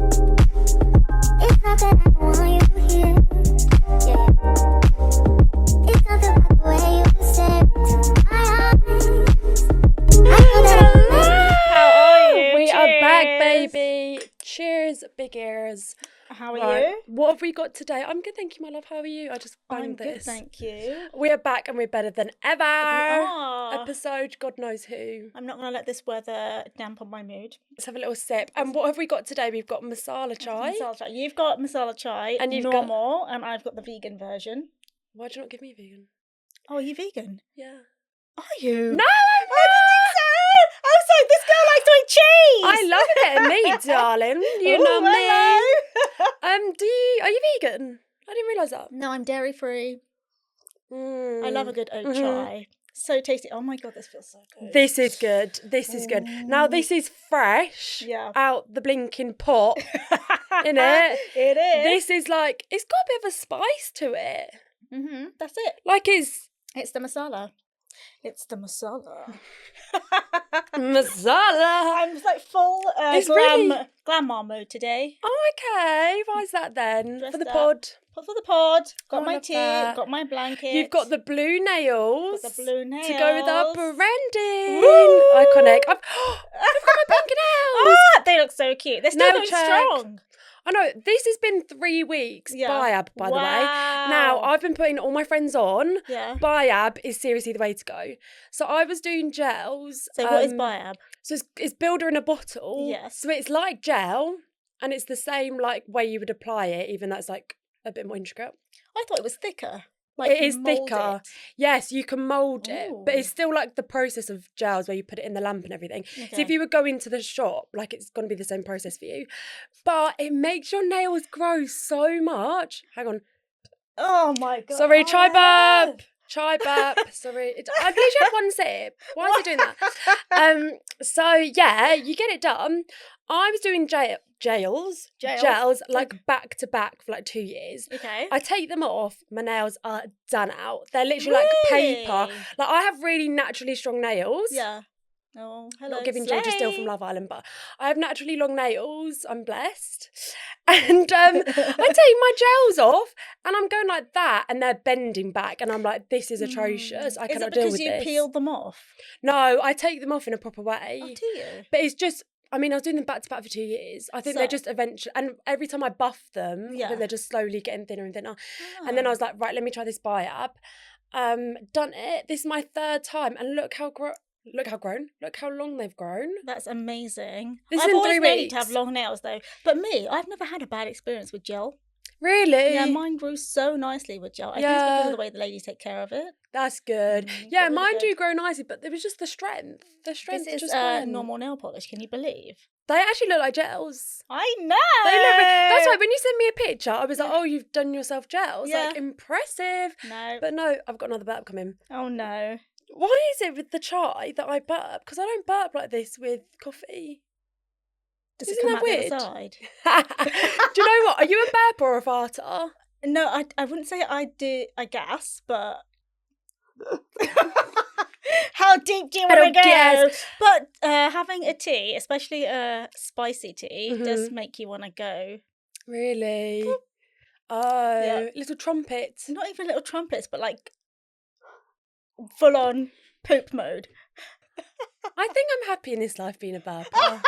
It's not that I don't want you here. Yeah. It's something about the way you stare into my eyes. I know that How are you? We are back, Cheers. baby. Cheers, big ears. How are Right, you? what have we got today? I'm good, thank you, my love. How are you? I just I'm banged good, this. thank you. We are back and we're better than ever. We are. Episode God knows who. I'm not going to let this weather dampen my mood. Let's have a little sip. And what have we got today? We've got masala chai. Masala chai. You've got masala chai, And you've normal, and I've got the vegan version. Why'd you not give me vegan? Oh, are you vegan? Yeah. Are you? No, I didn't think so. Oh, so this girl likes to eat cheese. I love a bit of meat, darling. You Ooh, know me. hello. Are you vegan? I didn't realise that. No, I'm dairy free. I love a good oat Mhm. chai. So tasty. Oh my god, this feels so good. This is good. This is good. Now this is fresh. Yeah. Out the blinking pot. Innit? It is. This is like, it's got a bit of a spice to it. That's it. Like it's It's the masala. It's the masala. masala. I'm like full It's glamour mode today. Oh, okay. Why is that then? Dressed For the up. pod. For the pod. Oh, Got I my love tea. that. Got my blanket. You've got the blue nails. Got the blue nails. To go with our branding. Woo! Iconic. I've got my pink nails. Ah, they look so cute. They're still Nail going check. strong. I know, this has been 3 weeks. Yeah. Biab, by the way. Now, I've been putting all my friends on. Yeah. Biab is seriously the way to go. So I was doing gels. So what is Biab? So it's builder in a bottle. Yes. So it's like gel, and it's the same like way you would apply it, even though it's like a bit more intricate. I thought it was thicker. It is mould thicker. it. Yes, you can mould it, but Ooh. it's still like the process of gels where you put it in the lamp and everything. So Okay. if you would go into the shop, like it's going to be the same process for you, but it makes your nails grow so much. Hang on. Oh my god. Sorry, chai yeah. burp. Chai burp. Sorry. I believe you had one sip. Why is he doing that? So yeah, you get it done. I was doing gels like back to back for like 2 years. Okay. I take them off, my nails are done out. They're literally like paper. Really? Like I have really naturally strong nails. Yeah. Oh, hello. Not giving Slay. Georgia Still from Love Island, but I have naturally long nails. I'm blessed. And I take my gels off and I'm going like that and they're bending back and I'm like, this is atrocious. I cannot deal with Is it this. because you peeled them off? No, I take them off in a proper way. Oh, do you? But it's just, I mean, I was doing them back to back for 2 years. I think they're So- just eventually, and every time I buff them, I Yeah. think they're just slowly getting thinner and thinner. And then I was like, right, let me try this Biab. Done it. This is my 3rd time, and look how grown. Look how long they've grown. That's amazing. This is I've in always 3 wanted weeks. to have long nails though. But me, I've never had a bad experience with gel. Really? Yeah, mine grew so nicely with gel. I think it's because of the way the ladies take care of it. That's good. Mm, Yeah, really mine good. do grow nicely, but it was just the strength. The strength This is just went. normal nail polish. Can you believe? They actually look like gels. I know. They look. That's why when you sent me a picture, I was like, Yeah. "Oh, you've done yourself gels. Yeah. Like impressive." No. But no, I've got another burp coming. Oh no. Why is it with the chai that I burp? Because I don't burp like this with coffee. Does it Isn't come that out the weird? other side? Do you know what? Are you a burper or a farter? No, I wouldn't say I do. I guess, but how deep do you I want to don't go? guess. But having a tea, especially a spicy tea, Mm-hmm. does make you want to go. Really? Oh, Yeah. little trumpet. Not even little trumpets, but like full on poop mode. I think I'm happy in this life being a burper.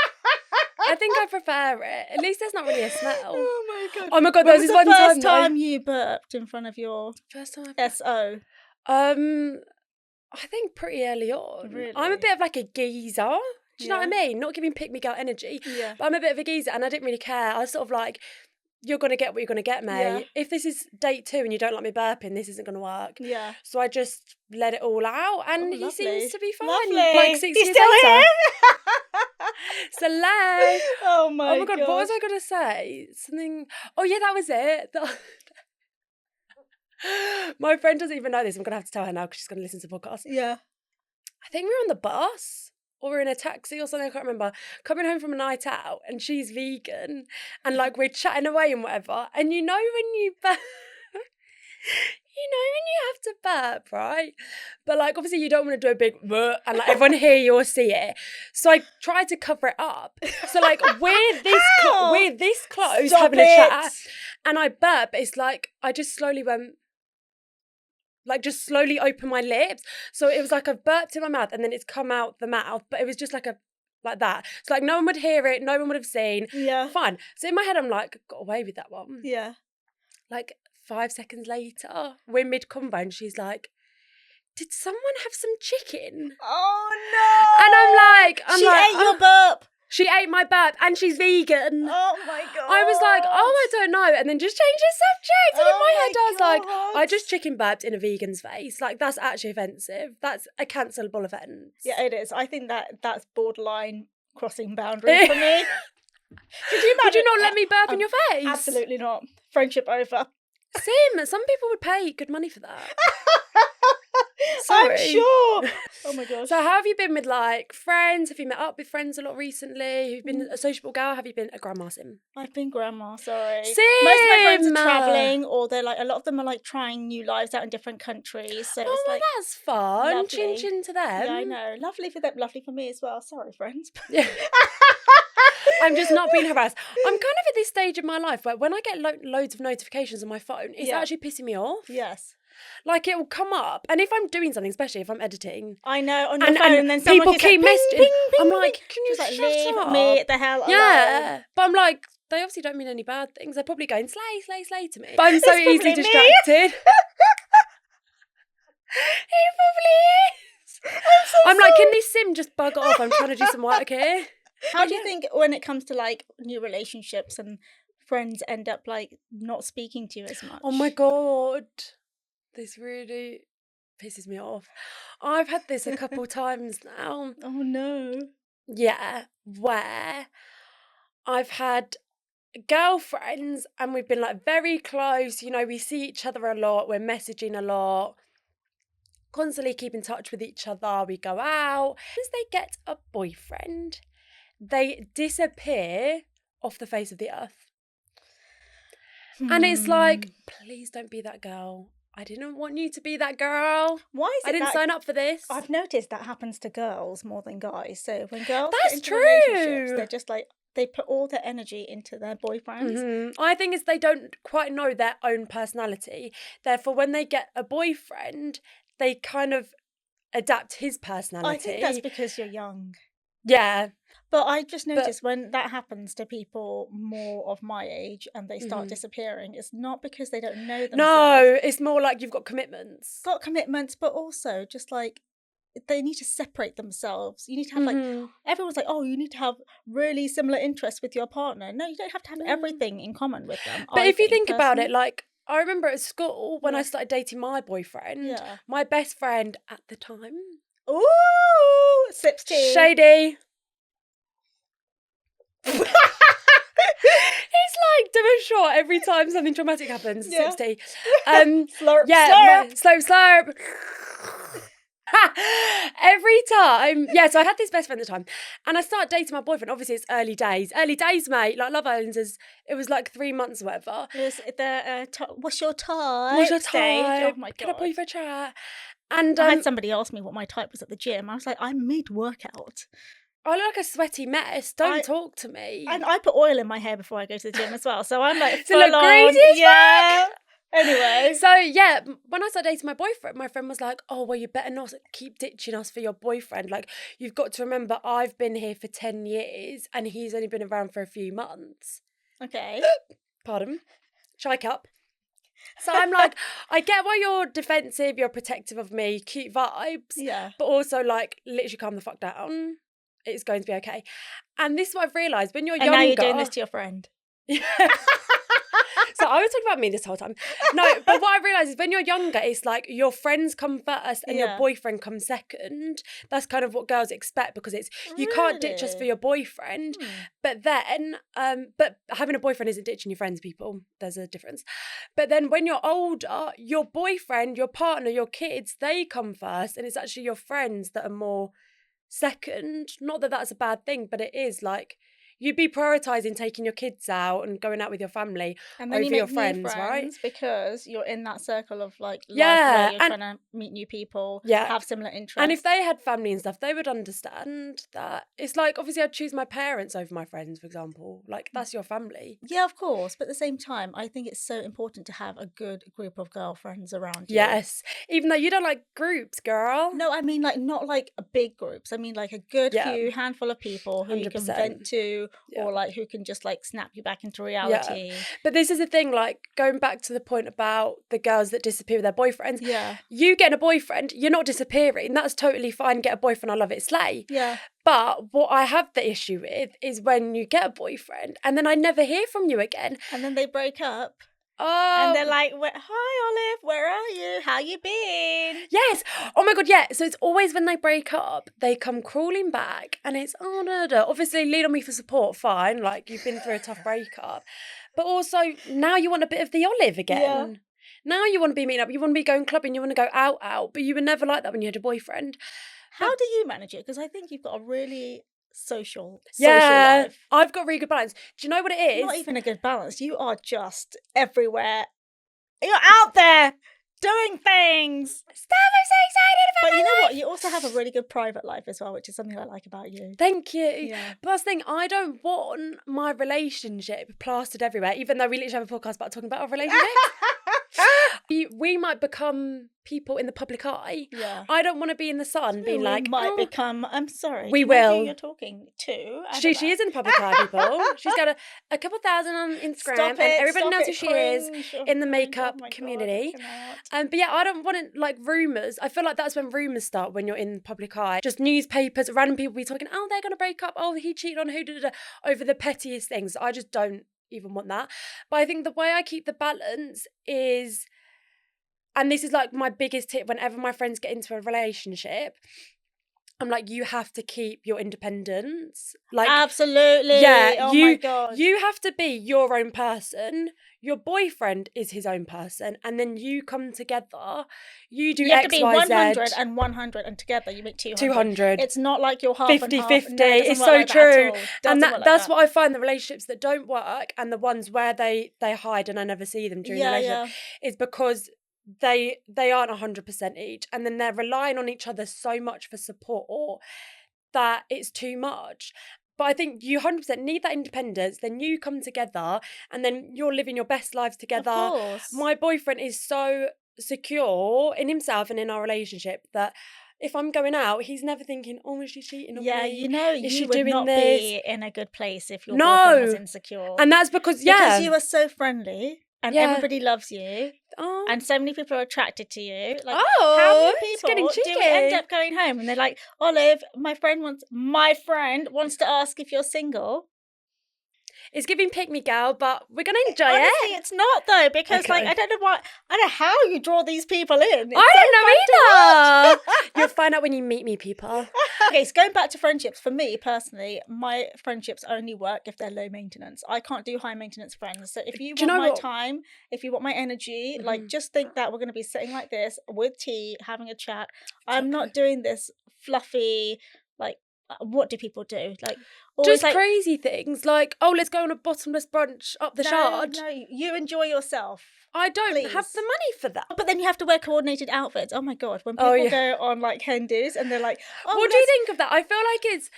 I think I prefer it. At least there's not really a smell. Oh my god! Oh my god, When there was was this the one time. first that I- time you burped in front of your First time. I SO? I think pretty early on. I'm a Really? bit of like a geezer. Do you know what I Yeah. mean? Not giving pick me girl energy, Yeah. but I'm a bit of a geezer, and I didn't really care. I was sort of like, "You're gonna get what you're gonna get, mate. Yeah. If this is date 2 and you don't like me burping, this isn't gonna work." Yeah. So I just let it all out, and Oh, he lovely. seems to be fine. Lovely. Like 6 He's years still later. here. Salay. Oh my Oh my god, what was I gonna say? Something. Oh yeah, that was it. My friend doesn't even know this. I'm gonna have to tell her now because she's gonna listen to the podcast. Yeah. I think we were on the bus or we were in a taxi or something. I can't remember. Coming home from a night out, and she's vegan, and like we're chatting away and whatever. And you know when you burp, you know, when you have to burp, right? But like, obviously, you don't want to do a big and like everyone hear you or see it. So I tried to cover it up. So like, we're this close Stop having it. a chat, and I burp. It's like I just slowly went. Like just slowly open my lips. So it was like I've burped in my mouth and then it's come out the mouth, but it was just like that. So like no one would hear it, no one would have seen. Yeah. Fine. So in my head I'm like, got away with that one. Yeah. Like 5 seconds later, we're mid-convo and she's like, did someone have some chicken? Oh no. And I'm she like, ate your burp. She ate my burp and she's vegan. Oh my god. I was like, I don't know. And then just change the subject. And in my head, I was like, God. I just chicken burped in a vegan's face. Like, that's actually offensive. That's a cancelable offence. Yeah, it is. I think that's borderline crossing boundaries for me. Could you imagine? Would you not let me burp in your face? Absolutely not. Friendship over. Sim, some people would pay good money for that. Sorry. I'm sure. Oh my gosh. So how have you been with like friends? Have you met up with friends a lot recently? Have you been a sociable girl? Have you been a grandma, Sim? I've been grandma, sorry. Sim! Most of my friends are travelling, or they're like, a lot of them are like trying new lives out in different countries. So it's like, that's fun. lovely. Chin chin to them. yeah, I know. Lovely for them, lovely for me as well. Sorry, friends. Yeah. I'm just not being harassed. I'm kind of at this stage of my life where when I get loads of notifications on my phone, it's actually pissing me off. Yes. Like it will come up, and if I'm doing something, especially if I'm editing, I know, on your phone, and then someone people keep like, messaging. ping, ping, I'm ping, like, ping. can you Just like, shut leave up? me the hell alone. Yeah, but I'm like, they obviously don't mean any bad things. They're probably going slay, slay, slay to me. But I'm so It's easily probably me. distracted. He probably is. I'm like, can this sim just bug off? I'm trying to do some work here. How do you think when it comes to like new relationships and friends end up like not speaking to you as much? Oh my god, this really pisses me off. I've had this a couple times now. Oh no. Yeah, where I've had girlfriends and we've been like very close. You know, we see each other a lot. We're messaging a lot. Constantly keep in touch with each other. We go out. As they get a boyfriend, they disappear off the face of the earth. And it's like, please don't be that girl. I didn't want you to be that girl. Why is it I didn't sign up for this. I've noticed that happens to girls more than guys. So when girls That's get into true. relationships, they're just like, they put all their energy into their boyfriends. Mm-hmm. I think it's they don't quite know their own personality. Therefore, when they get a boyfriend, they kind of adapt his personality. I think that's because you're young. Yeah. But I just noticed when that happens to people more of my age and they start disappearing, it's not because they don't know themselves. No, it's more like you've got commitments. Got commitments, but also just like they need to separate themselves. You need to have like, everyone's like, oh, you need to have really similar interests with your partner. No, you don't have to have everything in common with them. But if you think about it, like, I remember at school when I started dating my boyfriend, my best friend at the time. Ooh, sips tea. Shady. It's like do a shot every time something traumatic happens. Sips tea. Slurp, yeah, slurp. slurp. Every time, so I had this best friend at the time, and I started dating my boyfriend. Obviously, it's early days, mate. Like Love Island it was like 3 months or whatever. It was what's your type? What's your stage. type? Oh my God. Can I pull you for a chat? And I had somebody ask me what my type was at the gym. I was like, I'm mid-workout. I look like a sweaty mess. Don't talk to me. And I put oil in my hair before I go to the gym as well. So I'm like, to look greasy as fuck. Anyway. So, yeah, when I started dating my boyfriend, my friend was like, oh, well, you better not keep ditching us for your boyfriend. Like, you've got to remember I've been here for 10 years and he's only been around for a few months. Okay. Pardon. Shy cup. So I'm like, I get why you're defensive, you're protective of me, cute vibes. Yeah. But also, like, literally calm the fuck down. It's going to be okay. And this is what I've realised when you're younger. And now you're doing this to your friend. So I was talking about me this whole time. No, but what I realised is when you're younger, it's like your friends come first and your boyfriend comes second. That's kind of what girls expect because it's you can't ditch us for your boyfriend. But then, but having a boyfriend isn't ditching your friends, people. There's a difference. But then when you're older, your boyfriend, your partner, your kids, they come first, and it's actually your friends that are more second. Not that that's a bad thing, but it is like you'd be prioritising taking your kids out and going out with your family And then over you make your new friends, right? because you're in that circle of like life Yeah, where you're and- trying to meet new people, Yeah. have similar interests. And if they had family and stuff, they would understand that. It's like, obviously, I'd choose my parents over my friends, for example. Like, that's your family. yeah, of course, but at the same time, I think it's so important to have a good group of girlfriends around you. Yes. Even though you don't like groups, girl. No, I mean like not like big groups. I mean like a good Yeah. few handful of people who you can 100%. vent to, Yeah. or like who can just like snap you back into reality. But this is the thing, like, going back to the point about the girls that disappear with their boyfriends. Yeah. You getting a boyfriend, you're not disappearing. That's totally fine. Get a boyfriend, I love it, slay. Yeah. But what I have the issue with is when you get a boyfriend and then I never hear from you again. And then they break up. Oh. And they're like, hi, Olive, where are you? How you been? Yes. Oh my God, yeah. So it's always when they break up, they come crawling back and it's, oh, no. Obviously, lean on me for support, fine. Like, you've been through a tough breakup. But also, now you want a bit of the Olive again. Yeah. Now you want to be meeting up. You want to be going clubbing. You want to go out. But you were never like that when you had a boyfriend. How do you manage it? Because I think you've got a really social Yeah, life. I've got really good balance. Do you know what it is? Not even a good balance. You are just everywhere. You're out there doing things. Steph, I'm so excited about But you my know life. what? You also have a really good private life as well, which is something I like about you. Thank you. Yeah. But that's the thing, I don't want my relationship plastered everywhere, even though we literally have a podcast about talking about our relationship. We might become people in the public eye. Yeah. I don't want to be in the sun being We like, might oh. become. I'm sorry. We do you know who will. you're talking to. She is in the public eye, people. She's got a couple thousand on Instagram, Stop and it, everybody stop knows who it, she is cringe. Oh, in the cringe. makeup Oh my God, community. I cannot. But yeah, I don't want it like rumours. I feel like that's when rumours start, when you're in the public eye. Just newspapers, random people be talking, oh, they're going to break up. Oh, he cheated on who, over the pettiest things. I just don't even want that. But I think the way I keep the balance is, and this is like my biggest tip whenever my friends get into a relationship, I'm like, you have to keep your independence. Like, Absolutely. yeah, Oh my God. you have to be your own person. Your boyfriend is his own person, and then you come together. You do You have X, to be Y, 100 Z. and 100, and together you make 200. 200. It's not like you're half 50-50. and half. No, it doesn't It's work so like that true. at all. And Doesn't work like that's that. what I find, the relationships that don't work and the ones where they hide and I never see them during the relationship is because they aren't 100% each, and then they're relying on each other so much for support that it's too much. But I think you 100% need that independence. Then you come together and then you're living your best lives together. Of course. My boyfriend is so secure in himself and in our relationship that if I'm going out, he's never thinking, oh, is she cheating on me? Yeah, you know, Is she you would doing not this? be in a good place if your No. boyfriend was insecure. And that's because, Because you are so friendly and Yeah. everybody loves you. Oh. And so many people are attracted to you. Like, how Oh, many it's getting people do we end cheeky. up going home and they're like, Olive, my friend wants to ask if you're single. It's giving pick me gal, but we're gonna enjoy Honestly, it. it's not though, because like Okay. I don't know how you draw these people in. It's I so don't know fun to either. watch. You'll find out when you meet me, people. Okay, so going back to friendships, for me personally, my friendships only work if they're low maintenance. I can't do high maintenance friends. So if you Do you want know my what? time, if you want my energy, like just think that we're going to be sitting like this with tea, having a chat. I'm not doing this fluffy, like, what do people do? Like, always Just like, crazy things like, oh, let's go on a bottomless brunch up the Shard. No, you enjoy yourself. I don't have Please. the money for that. But then you have to wear coordinated outfits. Oh my God. When people Oh, yeah. go on like hen do's and they're like, oh, What do you think of that? I feel like it's,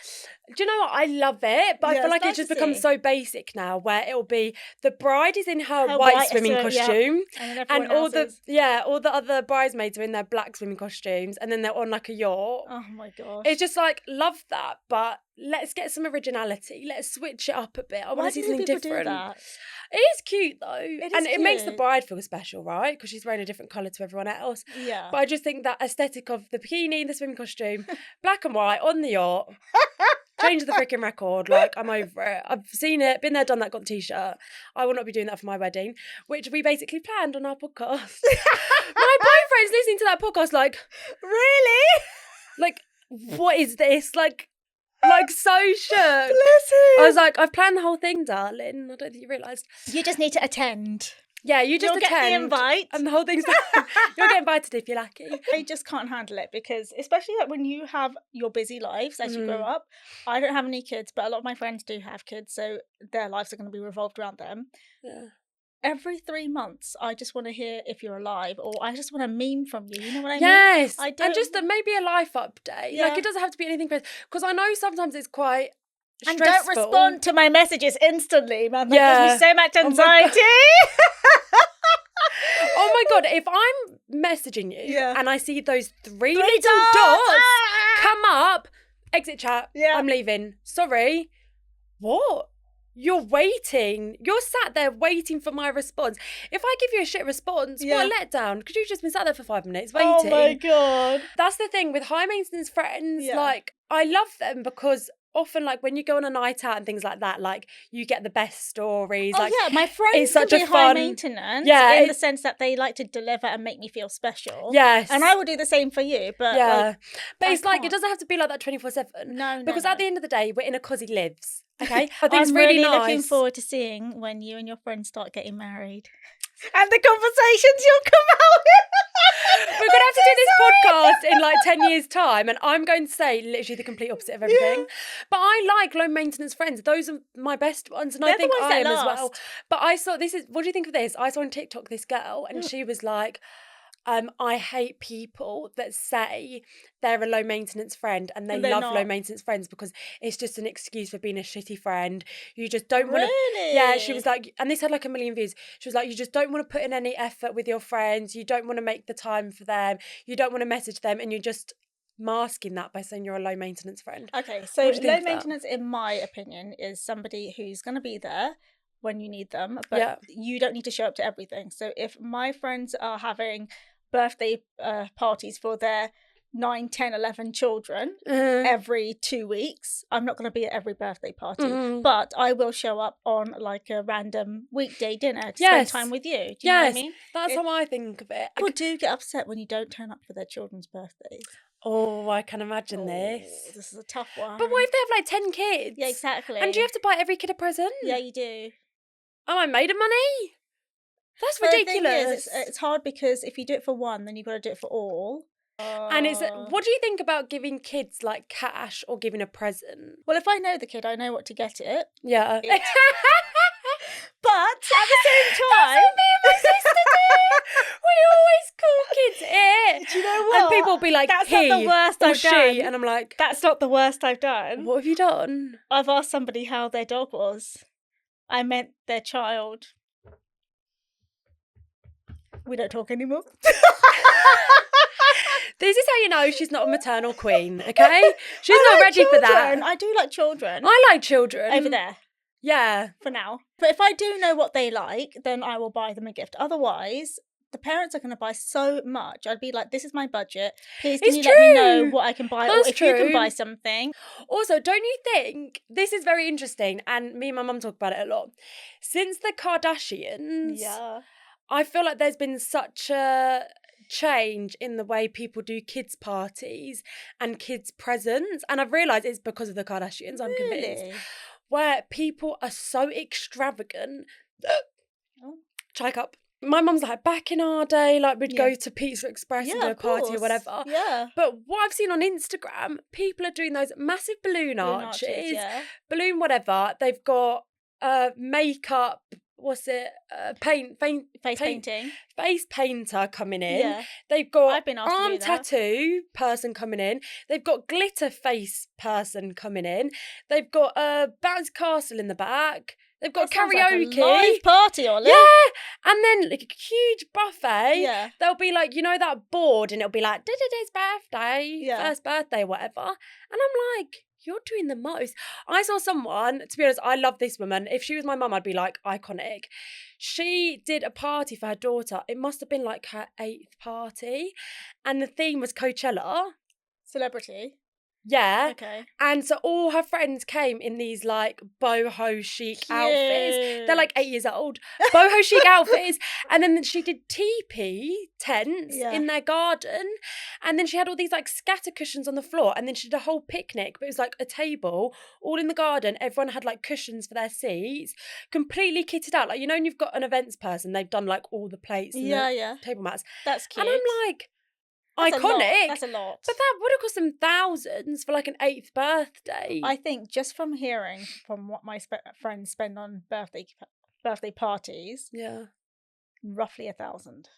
do you know what? I love it, but I Yeah, feel it's like nice it's just to become see. so basic now where it'll be the bride is in her Her white white swimming swim, yeah. costume. And then And everyone all else the is- all the other bridesmaids are in their black swimming costumes, and then they're on like a yacht. Oh my gosh. It's just like, love that, but let's get some originality. Let's switch it up a bit. I want Why to see do something people different. do that? It is cute though, is and it makes the cute. bride feel special, right? Because she's wearing a different colour to everyone else. Yeah. But I just think that aesthetic of the bikini, the swimming costume, black and white on the yacht. Change the freaking record. Like, I'm over it. I've seen it, been there, done that, got the t-shirt. I will not be doing that for my wedding, which we basically planned on our podcast. My boyfriend's listening to that podcast like, Really? like, what is this? Like so shook. Bless him. I was like, I've planned the whole thing, darling. I don't think you realised. You just need to attend. Yeah, you just You'll get the attend. invite. And the whole thing's you'll get invited if you're lucky. I just can't handle it because, especially like when you have your busy lives as you grow up. I don't have any kids, but a lot of my friends do have kids, so their lives are going to be revolved around them. Yeah. Every 3 months, I just want to hear if you're alive, or I just want a meme from you. You know what I mean? Yes. I And don't- just maybe a life update. Yeah. Like, it doesn't have to be anything crazy. Because I know sometimes it's quite And stressful. don't respond to my messages instantly, man. That Yeah. gives me so much Oh my anxiety. Oh my God, if I'm messaging you Yeah. and I see those three Three little dots. dots Ah! come up, exit chat, Yeah. I'm leaving. Sorry. What? You're waiting. You're sat there waiting for my response. If I give you a shit response, Yeah. what a letdown. Because you've just been sat there for 5 minutes waiting. Oh my God. That's the thing with high maintenance friends. Yeah. Like, I love them because often, like, when you go on a night out and things like that, like, you get the best stories. Oh like, yeah, my friends it's such can be a high fun- maintenance Yeah, in the it- sense that they like to deliver and make me feel special. Yes. And I will do the same for you, but Yeah. like, But I it's like, it can't. doesn't have to be like that 24/7. No, Because at the end of the day, we're in a cosy lives. Okay? I think I'm it's really nice. looking forward to seeing when you and your friends start getting married. And the conversations you'll come out with. We're going to have to do this podcast in like 10 years' time, and I'm going to say literally the complete opposite of everything. Yeah. But I like low maintenance friends. Those are my best ones, and I They're the think ones I that am as well. last. But I saw what do you think of this? I saw on TikTok this girl, and she was like, I hate people that say they're a low maintenance friend and they And they're love not. low maintenance friends because it's just an excuse for being a shitty friend. You just don't want to. Really? Yeah, she was like, and this had like 1 million views. She was like, you just don't want to put in any effort with your friends. You don't want to make the time for them. You don't want to message them, and you're just masking that by saying you're a low maintenance friend. Okay, so What do you think low of that? maintenance, in my opinion, is somebody who's going to be there when you need them, but Yeah. you don't need to show up to everything. So if my friends are having birthday parties for their 9, 10, 11 children every 2 weeks, I'm not going to be at every birthday party, Mhm. but I will show up on like a random weekday dinner to Yes. spend time with you. Do you know what I Yes, mean? that's It- how I think of it. People do get upset when you don't turn up for their children's birthdays. Oh, I can imagine Oh, this. this is a tough one. But what if they have like 10 kids? Yeah, exactly. And do you have to buy every kid a present? Yeah, you do. Am I made of money? That's But the thing ridiculous. is, it's hard because if you do it for one, then you've got to do it for all. And what do you think about giving kids like cash or giving a present? Well, if I know the kid, I know what to get it. Yeah. It- But at the same time, That's what me and my sister do. We always call kids it. do you know what? And people will be like, That's he not the worst or I've she. done. And I'm like, That's not the worst I've done. what have you done? I've asked somebody how their dog was. I meant their child. We don't talk anymore. This is how you know she's not a maternal queen, okay? She's not ready for that. I do like children. I like children. Over there. Yeah. For now. But if I do know what they like, then I will buy them a gift. Otherwise, the parents are going to buy so much. I'd be like, this is my budget. Please, can It's you let me know true. what I can buy? That's or if you can true. buy something. Also, don't you think this is very interesting? And me and my mum talk about it a lot. Since the Kardashians, I feel like there's been such a change in the way people do kids' parties and kids' presents. And I've realised it's because of the Kardashians, I'm convinced. Really? Where people are so extravagant. Oh. Chike up. My mum's like, back in our day, like we'd Yeah. go to Pizza Express and Yeah, do a of party or course. whatever. Yeah. But what I've seen on Instagram, people are doing those massive balloon arches, Yeah. balloon whatever. They've got makeup, face Painting. face painter coming in. Yeah. They've got I've been asked to arm do that. tattoo person coming in. They've got glitter face person coming in. They've got a bounce castle in the back. They've got That sounds like a karaoke. live party, Ollie. Yeah, and then like a huge buffet. Yeah. There'll be like, you know, that board, and it'll be like, da-da-da's birthday, Yeah. first birthday, whatever. And I'm like, you're doing the most. I saw someone, to be honest, I love this woman. If she was my mum, I'd be like, iconic. She did a party for her daughter. It must have been like her 8th party. And the theme was Coachella. Celebrity. Yeah. Okay. And so all her friends came in these like boho chic outfits. They're like 8 years old. Boho chic outfits. And then she did teepee tents in their garden. And then she had all these like scatter cushions on the floor. And then she did a whole picnic, but it was like a table all in the garden. Everyone had like cushions for their seats, completely kitted out. Like, you know, when you've got an events person, they've done like all the plates and the table mats. That's cute. And I'm like, That's iconic. That's a lot. But that would have cost them thousands for like an 8th birthday. I think just from hearing from what my friends spend on birthday parties, roughly 1,000.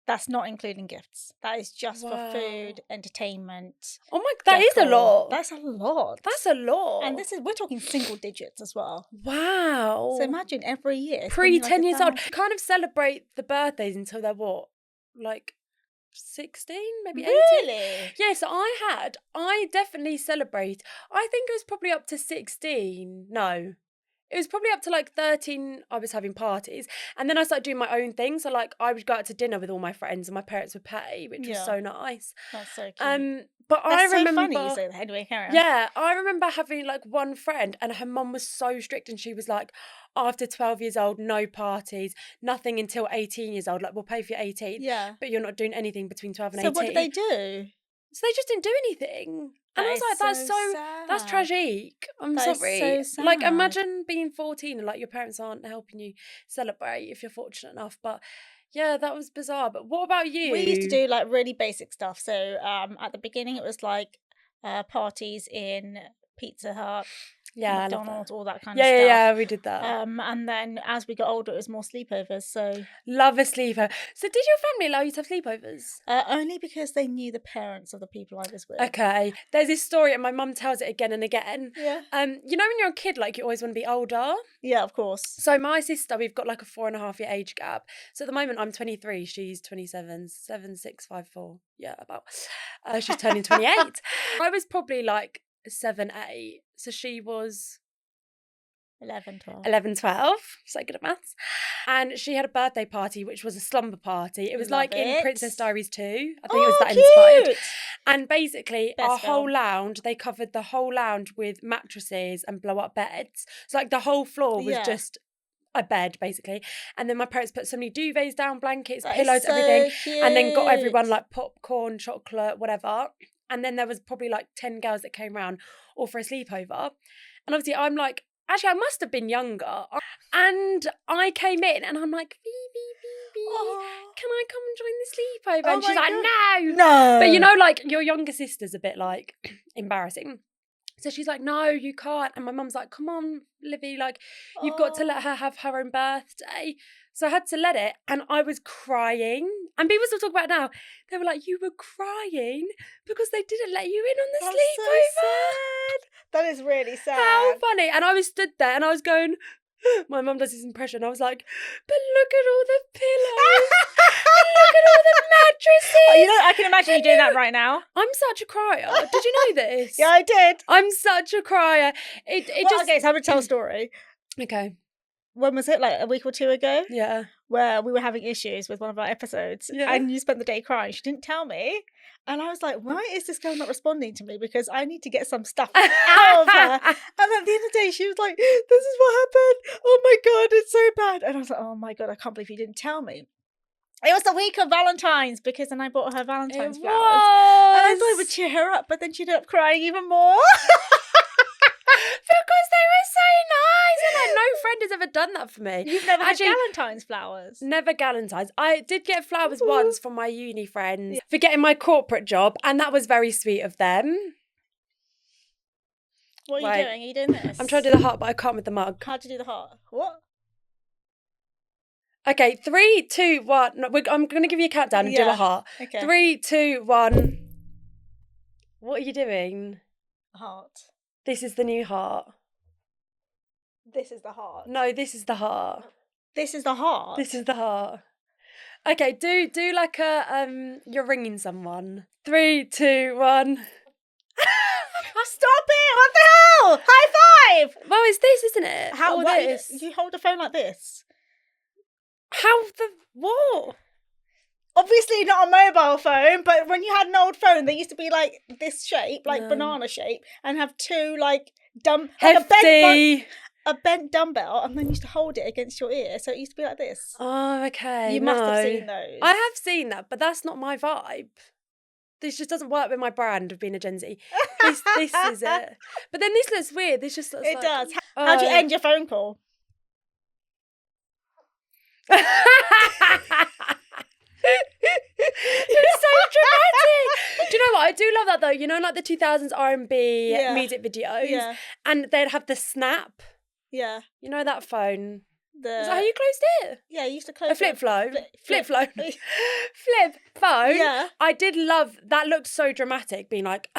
That's not including gifts. That is just for food, entertainment. Oh my, that is a lot. That's a lot. That's a lot. And we're talking single digits as well. Wow. So imagine every year. Pre 10 years old. Kind of celebrate the birthdays until they're what? Like 16, maybe 18. Really? Yeah, so I definitely celebrate. I think it was probably up to 16. No. It was probably up to like 13, I was having parties. And then I started doing my own thing. So like I would go out to dinner with all my friends and my parents would pay, which was so nice. That's so cute. But That's I remember, so funny you say that. Anyway, carry on. Yeah, I remember having like one friend and her mum was so strict and she was like, after 12 years old, no parties, nothing until 18 years old. Like, we'll pay for your 18. Yeah. But you're not doing anything between 12 and 18. So what did they do? So they just didn't do anything. And I was like, that's tragic. I'm That is sorry. so Like, sad. imagine being 14 and like your parents aren't helping you celebrate if you're fortunate enough. But yeah, that was bizarre. But what about you? We used to do like really basic stuff. So at the beginning, it was like parties in Pizza Hut, McDonald's, all that kind of stuff. Yeah, we did that. And then as we got older, it was more sleepovers. So love a sleepover. So did your family allow you to have sleepovers? Only because they knew the parents of the people I was with. Okay. There's this story and my mum tells it again and again. Yeah. You know when you're a kid, like you always want to be older? Yeah, of course. So my sister, we've got like a 4.5 year age gap. So at the moment I'm 23, she's 27, 7, 6, 5, 4. Yeah, about. She's turning 28. I was probably like 7, 8. So she was 11, 12. 11, 12. So good at maths. And she had a birthday party, which was a slumber party. It was in Princess Diaries 2. I think it was that inspired. And basically, our whole lounge, they covered the whole lounge with mattresses and blow up beds. So like the whole floor was just a bed, basically. And then my parents put so many duvets down, blankets, pillows, everything. Cute. And then got everyone like popcorn, chocolate, whatever. And then there was probably like 10 girls that came round all for a sleepover. And obviously I'm like, actually I must have been younger. And I came in and I'm like, Phoebe, can I come and join the sleepover? And she's like, no. But you know, like your younger sister's a bit like embarrassing. So she's like, no, you can't. And my mum's like, come on, Livy, like you've got to let her have her own birthday. So I had to let it, and I was crying. And people still talk about it now. They were like, you were crying because they didn't let you in on the sleepover. So sad. That is really sad. How funny. And I was stood there and I was going, my mum does this impression. I was like, but look at all the pillows. And look at all the mattresses. You know, I can imagine you doing that right now. I'm such a crier. Did you know this? Yeah, I did. I'm such a crier. Okay, so I'm going to tell a story. Okay. When was it? Like a week or two ago? Yeah. Where we were having issues with one of our episodes. Yeah. And you spent the day crying. She didn't tell me. And I was like, why is this girl not responding to me? Because I need to get some stuff out of her. And at the end of the day, she was like, this is what happened. Oh my God, it's so bad. And I was like, oh my God, I can't believe you didn't tell me. It was the week of Valentine's because then I bought her Valentine's flowers. And I thought it would cheer her up, but then she ended up crying even more. Because they were so nice. And like, no friend has ever done that for me. You've never had Valentine's flowers? Never Galentine's. I did get flowers once from my uni friends for getting my corporate job, and that was very sweet of them. What are you doing? Are you doing this? I'm trying to do the heart, but I can't with the mug. How'd you do the heart? What? Okay, 3, 2, 1. No, I'm going to give you a countdown and do a heart. Okay. 3, 2, 1. What are you doing? Heart. This is the new heart. This is the heart. No, this is the heart. This is the heart. This is the heart. Okay, do like a you're ringing someone. 3, 2, 1. Stop it! What the hell? High five! Well, it's this, isn't it? How? Or What, this? you hold the phone like this? How the what? Obviously not a mobile phone, but when you had an old phone, they used to be like this shape, like No. banana shape, and have two like like Hefty. a bent dumbbell, and then you used to hold it against your ear, so it used to be like this. Oh, okay. You must have no. seen those. I have seen that, but that's not my vibe. This just doesn't work with my brand of being a Gen Z. This is it. But then this looks weird. This just looks It like... does. How do you end your phone call? It's so dramatic. Do you know what? I do love that though. You know, like the 2000s R&B Yeah. music videos, Yeah, and they'd have the snap. yeah. You know that phone. Is that how The you closed it? yeah, you used to close A flip phone. flip Flip phone. Flip phone. Yeah, I did love that. Looked so dramatic. Being like,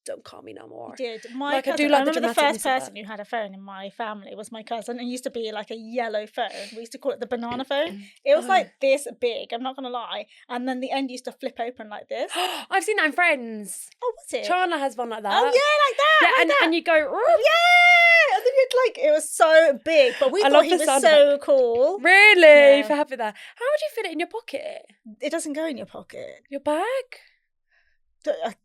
don't call me no more. you did. My Like, I cousin, do like the remember the first dramaticness of person who had a phone in my family was my cousin. It used to be like a yellow phone. We used to call it the banana phone. It was Oh. like this big. I'm not gonna lie. And then the end used to flip open like this. I've seen that in Friends. Oh, was it? Chandler has one like that. Oh yeah, like that. Yeah, like and, that. and you go, Yeah, and then you'd like it was so big, but we I thought love he the was sound of so cool. really? Yeah. For having that. How would you fit it in your pocket? It doesn't go in your pocket. Your bag?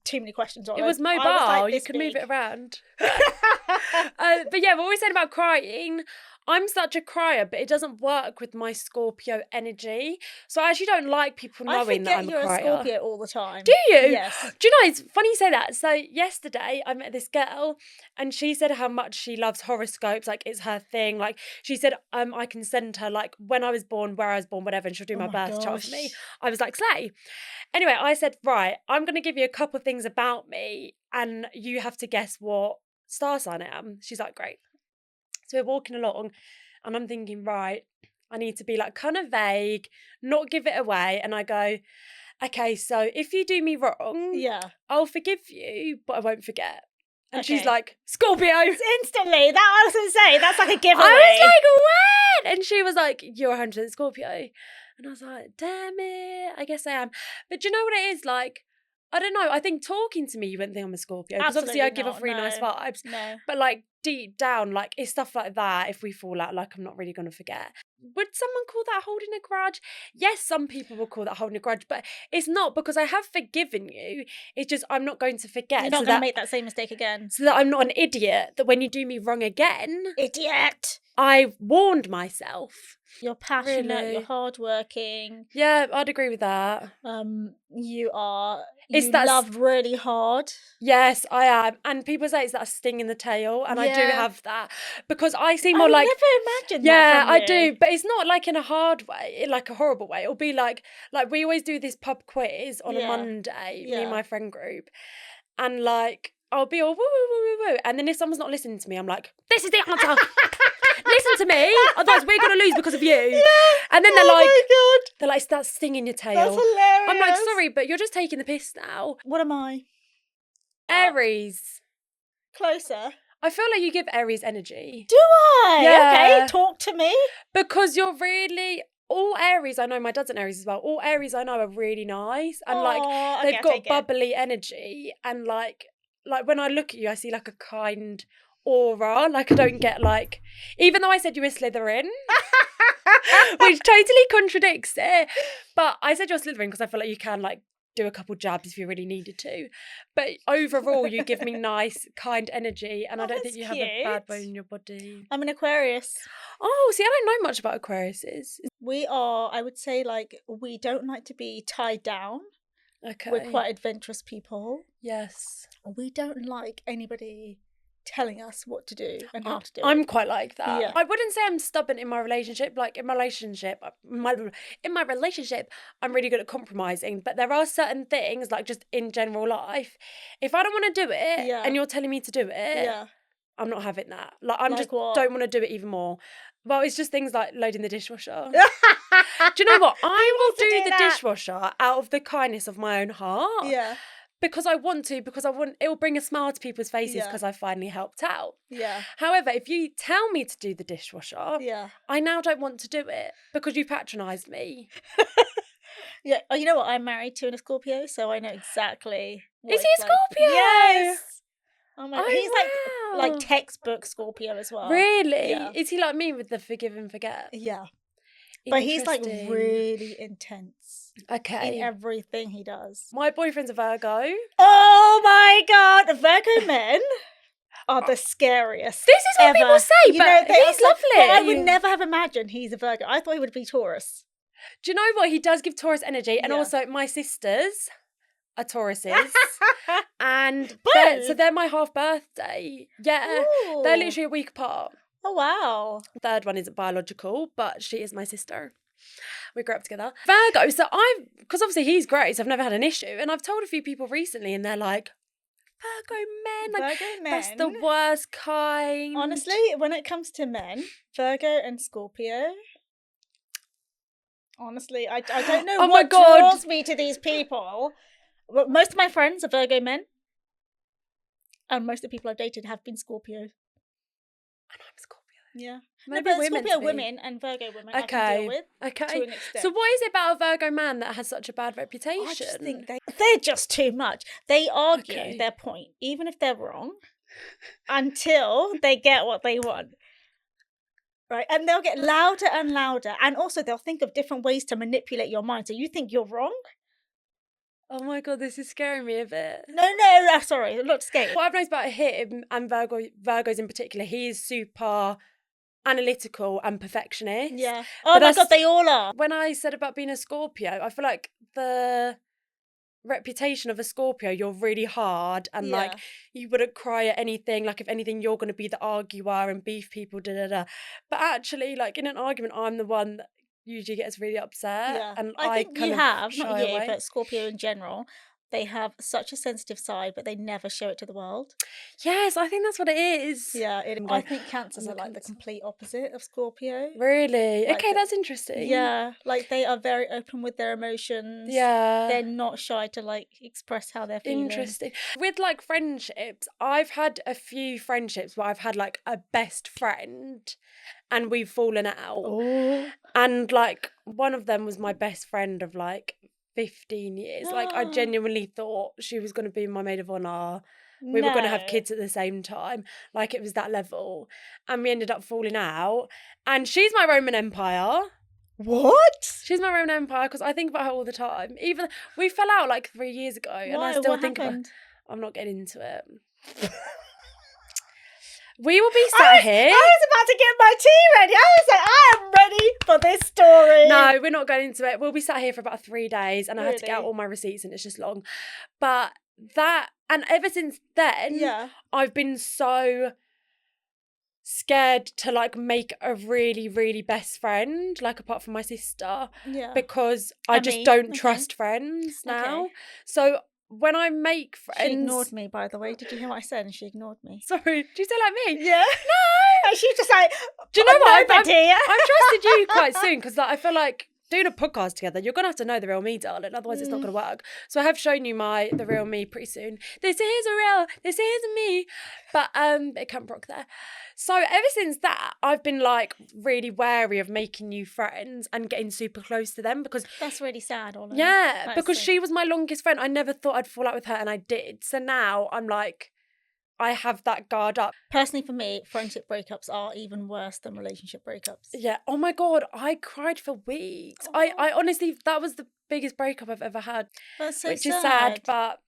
Too many questions on It was mobile. like You this could move big. it around. But yeah, what we saying about crying, I'm such a crier, but it doesn't work with my Scorpio energy. So I actually don't like people I knowing that forget I'm you're a a crier. Scorpio all the time. Do you? Yes. Do you know, it's funny you say that. So yesterday I met this girl and she said how much she loves horoscopes, like it's her thing. Like she said, I can send her like when I was born, where I was born, whatever, and she'll do my birth chart for me. gosh. I was like, slay. Anyway, I said, right, I'm going to give you a couple of things about me and you have to guess what star sign I am. She's like, great. So we're walking along and I'm thinking, right, I need to be like kind of vague, not give it away. And I go, okay, so if you do me wrong, Yeah. I'll forgive you, but I won't forget. And she's Okay. like, Scorpio. Instantly. That I was gonna say, that's like a giveaway. I was like, when? And she was like, you're 100% Scorpio. And I was like, damn it, I guess I am. But do you know what it is? Like, I don't know. I think talking to me, you wouldn't think I'm a Scorpio. Because obviously I Absolutely give off not, really nice no. vibes. No. But like deep down, like it's stuff like that. If we fall out, like I'm not really going to forget. Would someone call that holding a grudge? Yes, some people will call that holding a grudge, but it's not because I have forgiven you. It's just I'm not going to forget. You're not so gonna that, make that same mistake again. so that I'm not an idiot. That when you do me wrong again, Idiot. I warned myself. You're passionate, Really? you're hardworking. Yeah, I'd agree with that. You are It's you that s- love really hard. Yes, I am. And people say it's that sting in the tail, and I do Yeah. have that because I seem I more would like. never imagined Yeah, that from I you. do, but it's not like in a hard way, like a horrible way. It'll be like we always do this pub quiz on a Yeah. Monday, me Yeah. and my friend group, and like I'll be all woo woo woo woo woo, and then if someone's not listening to me, I'm like, this is the answer. Listen to me, otherwise we're gonna lose because of you. And then they're like, it's that sting in your tail. That's hilarious. I'm like, sorry, but you're just taking the piss now. What am I? Aries. Closer. I feel like you give Aries energy. Do I? Yeah. Okay, talk to me. Because you're really all Aries, I know my dad's an Aries as well. All Aries I know are really nice and like Aw, okay, they've I'll got take it. bubbly energy and like when I look at you, I see like a kind aura. Like I don't get like, even though I said you were Slytherin, which totally contradicts it. But I said you're Slytherin because I feel like you can like do a couple jabs if you really needed to. But overall, you give me nice, kind energy, and Oh, I don't that's think you have a bad cute. bone in your body. I'm an Aquarius. Oh, see, I don't know much about Aquariuses. We are, I would say, like, we don't like to be tied down. Okay. We're quite adventurous people. Yes. We don't like anybody telling us what to do and how to do I'm it. quite like that. Yeah. I wouldn't say I'm stubborn in my relationship. Like in my relationship, I'm really good at compromising. But there are certain things, like just in general life, if I don't want to do it Yeah. and you're telling me to do it, Yeah. I'm not having that. Like I'm Like just what? don't want to do it even more. Well, it's just things like loading the dishwasher. Do you know what? I will wants to do do the that? dishwasher out of the kindness of my own heart. Yeah. Because I want to, because I want it will bring a smile to people's faces Yeah. because I finally helped out. Yeah. However, if you tell me to do the dishwasher, Yeah. I now don't want to do it because you patronised me. Yeah. Oh, you know what? I'm married to a Scorpio, so I know exactly. What Is he it's a like. Scorpio? Yes. Oh my! Oh, He's wow. like textbook Scorpio as well. Really? Yeah. Is he like me with the forgive and forget? Yeah. But he's like Interesting. really intense Okay. in everything he does. My boyfriend's a Virgo. Oh my God. Virgo men are the scariest. This is what ever. people say, You but know, they he's are lovely. But I would never have imagined he's a Virgo. I thought he would be Taurus. Do you know what? He does give Taurus energy. And Yeah. also, my sisters are Tauruses. And Both? they're my half birthday. Yeah. They're Ooh. literally a week apart. Oh, wow. Third one isn't biological, but she is my sister. We grew up together. Virgo, so because obviously he's great, so I've never had an issue. And I've told a few people recently and they're like, Virgo men, like, Virgo men. that's the worst kind. Honestly, when it comes to men, Virgo and Scorpio. Honestly, I don't know Oh my what God. draws me to these people. Well, most of my friends are Virgo men. And most of the people I've dated have been Scorpio. And I'm Scorpio. Yeah. Maybe no, but we're meant Scorpio to be. women and Virgo women I can Okay. deal with to Okay. an extent. So what is it about a Virgo man that has such a bad reputation? I just think they're just too much. They argue Okay. their point, even if they're wrong, until they get what they want. Right? And they'll get louder and louder. And also they'll think of different ways to manipulate your mind. So you think you're wrong? Oh my God, this is scaring me a bit. No, sorry, I'm not scared. What I've noticed about him and Virgos in particular, he is super analytical and perfectionist. Yeah. But Oh my that's- God, they all are. When I said about being a Scorpio, I feel like the reputation of a Scorpio, you're really hard and like Yeah. you wouldn't cry at anything. Like if anything, you're going to be the arguer and beef people, da da da. But actually, like in an argument, I'm the one that usually gets really upset. Yeah. And I think kind you of have, shy not you, away. but Scorpio in general. They have such a sensitive side, but they never show it to the world. Yes, I think that's what it is. Yeah, I'm I going- think Cancers I'm are a like the Cancer. complete opposite of Scorpio. Really? Like Okay, the- that's interesting. Yeah, like they are very open with their emotions. Yeah. They're not shy to like express how they're feeling. Interesting. With like friendships, I've had a few friendships where I've had like a best friend and we've fallen out. Oh. And like one of them was my best friend of like 15 years. Like I genuinely thought she was going to be my maid of honor. We were going to have kids at the same time. Like it was that level. And we ended up falling out. And she's my Roman Empire. What? She's my Roman Empire because I think about her all the time. Even we fell out like 3 years ago, and I still What think happened? about. I'm not getting into it. We will be sat here. I was about to get my tea ready. I was like, I am ready for this story. No, we're not going into it. We'll be sat here for about 3 days, and I had to get out Really? all my receipts, and it's just long. But and ever since then, Yeah. I've been so scared to like make a really, really best friend, like apart from my sister, Yeah. because I just mean, don't okay. trust friends now. Okay. So when I make friends, She ignored me, by the way. Did you hear what I said? And she ignored me. Sorry, did you say like me? Yeah. No. And she's just like, Do you know what? Nobody. I've trusted you quite soon because like, I feel like doing a podcast together, you're gonna have to know the real me, darling. Otherwise, it's not gonna work. So I have shown you the real me pretty soon. This is me, but it can't rock there. So ever since that, I've been like really wary of making new friends and getting super close to them because That's really sad, Ollie. yeah, That is because so- she was my longest friend. I never thought I'd fall out with her, and I did. So now I'm like, I have that guard up. Personally, for me, friendship breakups are even worse than relationship breakups. Yeah. Oh my God, I cried for weeks. I honestly, that was the biggest breakup I've ever had, That's so which is sad. But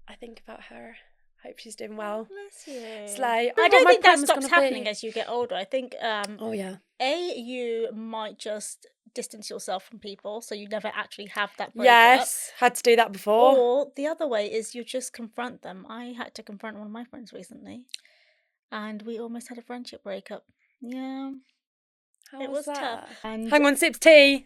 I think about her. Hope she's doing well. Bless you. Slay. I What don't my think that problem's stops gonna be. happening as you get older. I think Oh yeah. you might just distance yourself from people, so you never actually have that breakup. Yes, had to do that before. Or the other way is you just confront them. I had to confront one of my friends recently, and we almost had a friendship breakup. Yeah, How it was tough. that? And Hang on, sips tea.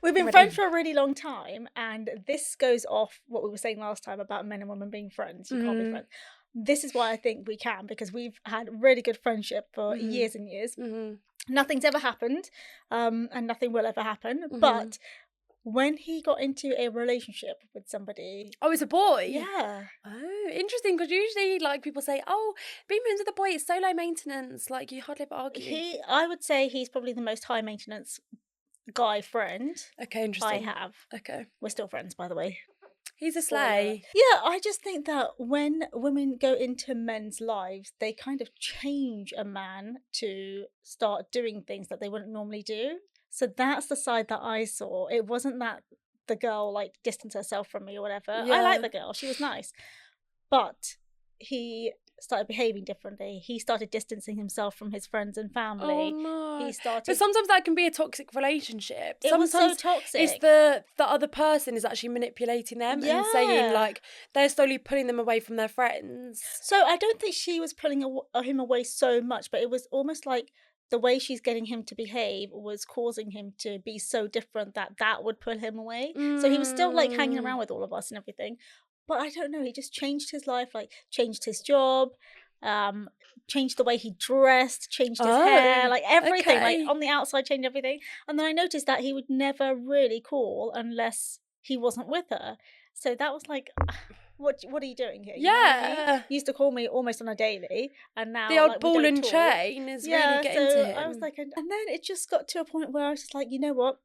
we've been Ready. friends for a really long time, and this goes off what we were saying last time about men and women being friends. You can't be Mhm. friends. This is why I think we can, because we've had really good friendship for Mhm. years and years. Mm-hmm. Nothing's ever happened, and nothing will ever happen. Mhm. But when he got into a relationship with somebody, Oh, it's a boy. yeah, Oh, interesting. Because usually, like people say, "Oh, being friends with a boy is so low maintenance. Like you hardly ever argue." I would say he's probably the most high maintenance guy friend Okay, I interesting. have. Okay. We're still friends, by the way. He's a Spoiler. slay. Yeah, I just think that when women go into men's lives, they kind of change a man to start doing things that they wouldn't normally do. So that's the side that I saw. It wasn't that the girl like distanced herself from me or whatever. I Yeah. like the girl, she was nice. But he started behaving differently. He started distancing himself from his friends and family. Oh no. He started. But sometimes that can be a toxic relationship. It was so toxic. It's the other person is actually manipulating them and saying Yeah. like they're slowly pulling them away from their friends. So I don't think she was pulling him away so much, but it was almost like the way she's getting him to behave was causing him to be so different that would pull him away. So he was still like hanging around with all of us and everything. But I don't know, he just changed his life, like changed his job, changed the way he dressed, changed his hair, like everything, okay. like on the outside, changed everything. And then I noticed that he would never really call unless he wasn't with her. So that was like, what are you doing here? You know what I mean? Yeah. He used to call me almost on a daily, and now The old like, we ball don't and talk. chain is really getting so to him. I was like, and then it just got to a point where I was just like, you know what?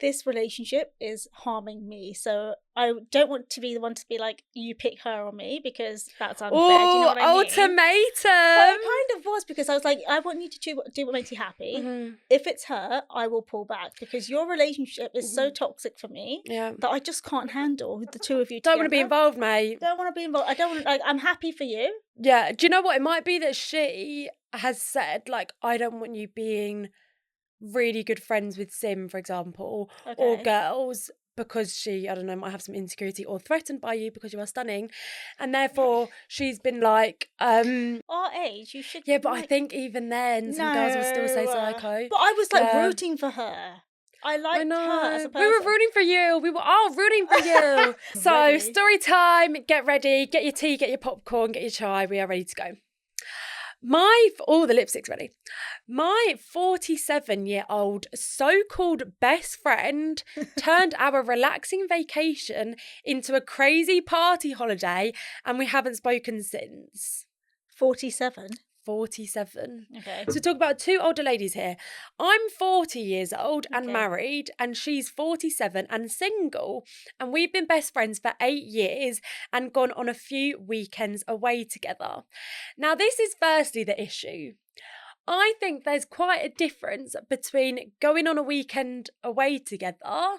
This relationship is harming me, so I don't want to be the one to be like, you pick her or me, because that's unfair. Do you know what I mean? Ultimatum. But it kind of was, because I was like, I want you to do what makes you happy. If it's her, I will pull back, because your relationship is so toxic for me that I just can't handle the two of you together. Don't want to be involved, mate. Don't want to be involved. I don't want. Like, I'm happy for you. Yeah. Do you know what? It might be that she has said like, I don't want you being really good friends with Sim, for example, or girls, because she, I don't know, might have some insecurity, or threatened by you because you are stunning, and therefore she's been like, our age, you should. Yeah, but like, I think even then some girls will still say psycho. But I was like rooting for her. I liked her as a person. We were rooting for you. We were all rooting for you. So Ready. story time. Get ready. Get your tea. Get your popcorn. Get your chai. We are ready to go. The lipstick's ready. My 47-year-old so-called best friend turned our relaxing vacation into a crazy party holiday, and we haven't spoken since. 47. 47. Okay. So talk about two older ladies here. I'm 40 years old and married, and she's 47 and single. And we've been best friends for 8 years and gone on a few weekends away together. Now, this is firstly the issue. I think there's quite a difference between going on a weekend away together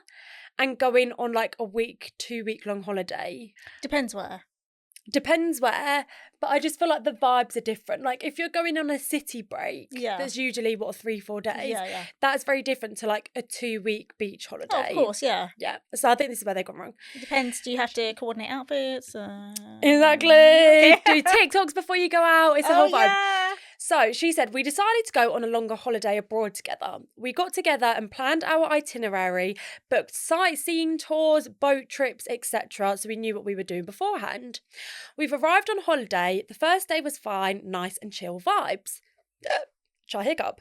and going on like a 2-week long holiday. Depends where. Depends where, but I just feel like the vibes are different. Like if you're going on a city break, that's usually 3-4 days. Yeah. That's very different to like a 2-week beach holiday. Oh, of course, yeah. Yeah. So I think this is where they've gone wrong. It depends. Do you have to coordinate outfits? Exactly. Do TikToks before you go out. It's a whole vibe. Yeah. So she said, we decided to go on a longer holiday abroad together. We got together and planned our itinerary, booked sightseeing tours, boat trips, etc. So we knew what we were doing beforehand. We've arrived on holiday. The first day was fine, nice and chill vibes. Try hiccup.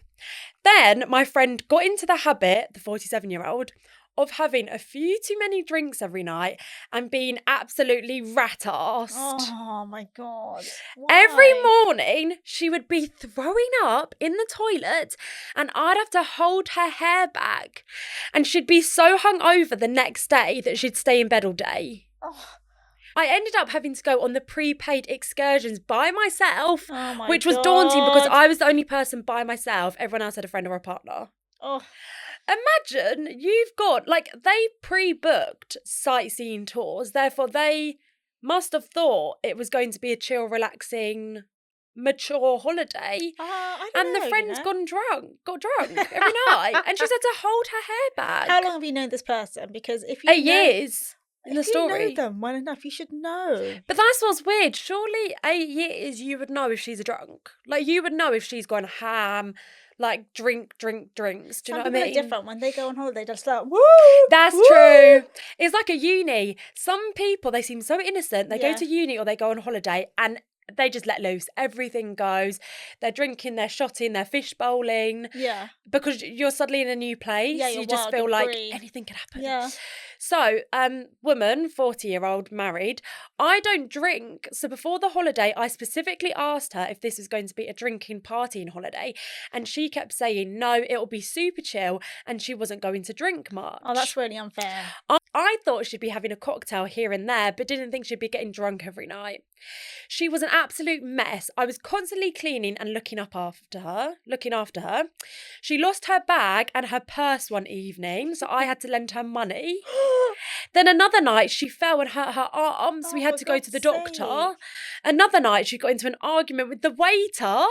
Then my friend got into the habit, the 47-year-old, of having a few too many drinks every night and being absolutely rat-arsed. Oh my God. Why? Every morning she would be throwing up in the toilet and I'd have to hold her hair back, and she'd be so hungover the next day that she'd stay in bed all day. Oh. I ended up having to go on the prepaid excursions by myself, which was God. daunting because I was the only person by myself. Everyone else had a friend or a partner. Oh. Imagine you've got, like, they pre-booked sightseeing tours, therefore they must have thought it was going to be a chill, relaxing, mature holiday. And the friend's got drunk every night, and she's had to hold her hair back. How long have you known this person? Because if you 8 years in the story. If you know them well enough, you should know. But that's what's weird. Surely 8 years you would know if she's a drunk. Like, you would know if she's gone ham, like drink drinks. Do you know what I mean? Some people are different. When they go on holiday, they're just like, woo! That's true. It's like a uni. Some people, they seem so innocent. They go to uni or they go on holiday and they just let loose. Everything goes. They're drinking, they're shotting, they're fish bowling. Yeah. Because you're suddenly in a new place. Yeah, you just feel like anything could happen. Yeah. So, woman, 40-year-old, married. I don't drink. So before the holiday, I specifically asked her if this was going to be a drinking partying holiday. And she kept saying, no, it'll be super chill. And she wasn't going to drink much. Oh, that's really unfair. I thought she'd be having a cocktail here and there, but didn't think she'd be getting drunk every night. She was an absolute mess. I was constantly cleaning and looking after her. She lost her bag and her purse one evening, so I had to lend her money. Then another night she fell and hurt her arm, so we had to go to the doctor. Another night she got into an argument with the waiter.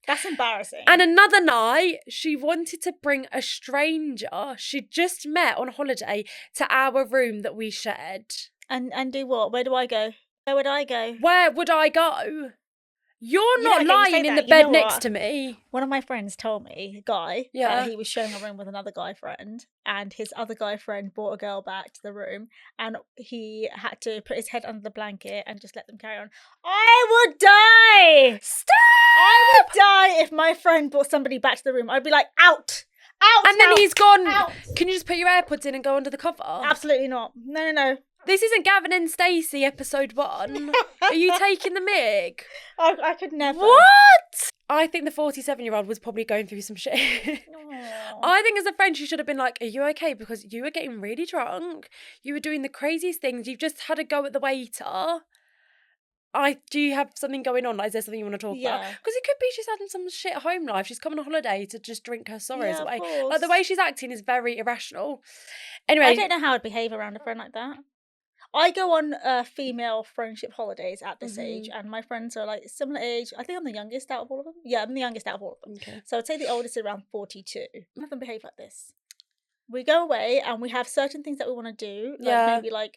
That's embarrassing. And another night, she wanted to bring a stranger she'd just met on holiday to our room that we shared. And do what? Where do I go? Where would I go? Where would I go? You're You not know, okay, you say lying in the that, you bed know next what? to me. One of my friends told me, a guy, Yeah. he was sharing a room with another guy friend, and his other guy friend brought a girl back to the room, and he had to put his head under the blanket and just let them carry on. I would die! Stop! I would die if my friend brought somebody back to the room. I'd be like, out! Out! And then out, he's gone, out. can you just put your AirPods in and go under the cover? Absolutely not. No. This isn't Gavin and Stacey episode 1. Are you taking the mick? I could never. What? I think the 47-year-old was probably going through some shit. Aw. I think as a friend, she should have been like, are you okay? Because you were getting really drunk. You were doing the craziest things. You've just had a go at the waiter. Do you have something going on? Like, is there something you want to talk about? Because it could be she's having some shit home life. She's coming on holiday to just drink her sorrows away. Like, the way she's acting is very irrational. Anyway. I don't know how I'd behave around a friend like that. I go on female friendship holidays at this age, and my friends are like similar age. I think I'm the youngest out of all of them. Yeah, I'm the youngest out of all of them. Okay. So I'd say the oldest is around 42. None of them behave like this. We go away and we have certain things that we want to do. Like maybe like